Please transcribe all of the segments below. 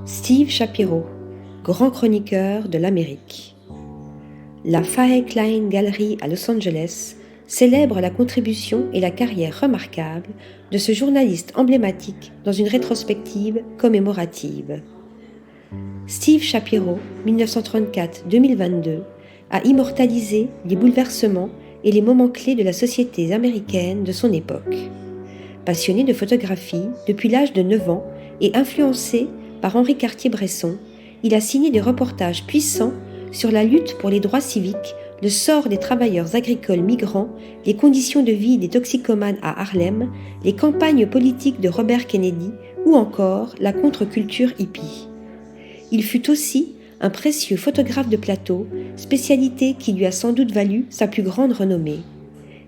Steve Shapiro, grand chroniqueur de l'Amérique. La Fahey Klein Gallery à Los Angeles célèbre la contribution et la carrière remarquable de ce journaliste emblématique dans une rétrospective commémorative. Steve Shapiro, 1934-2022, a immortalisé les bouleversements et les moments clés de la société américaine de son époque. Passionné de photographie depuis l'âge de 9 ans et influencé par Henri Cartier-Bresson, il a signé des reportages puissants sur la lutte pour les droits civiques, le sort des travailleurs agricoles migrants, les conditions de vie des toxicomanes à Harlem, les campagnes politiques de Robert Kennedy ou encore la contre-culture hippie. Il fut aussi un précieux photographe de plateau, spécialité qui lui a sans doute valu sa plus grande renommée.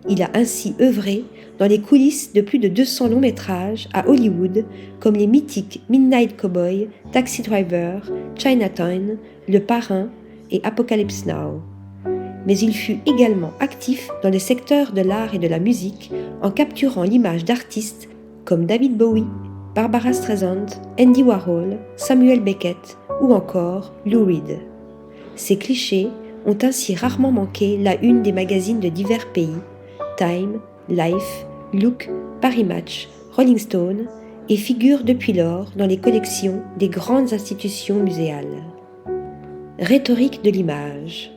Il a ainsi œuvré dans les coulisses de plus de 200 longs métrages à Hollywood, comme les mythiques Midnight Cowboy, Taxi Driver, Chinatown, Le Parrain et Apocalypse Now. Mais il fut également actif dans les secteurs de l'art et de la musique en capturant l'image d'artistes comme David Bowie, Barbara Streisand, Andy Warhol, Samuel Beckett ou encore Lou Reed. Ces clichés ont ainsi rarement manqué la une des magazines de divers pays, Time, Life, Look, Paris Match, Rolling Stone, et figurent depuis lors dans les collections des grandes institutions muséales. Rhétorique de l'image.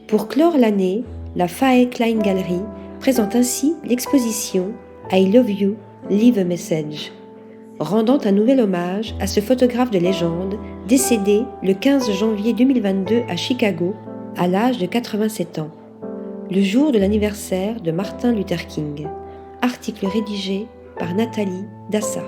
Pour clore l'année, la Fahey Klein Gallery présente ainsi l'exposition I Love You, Leave a Message, rendant un nouvel hommage à ce photographe de légende décédé le 15 janvier 2022 à Chicago à l'âge de 87 ans, le jour de l'anniversaire de Martin Luther King. Article rédigé par Nathalie Dassa.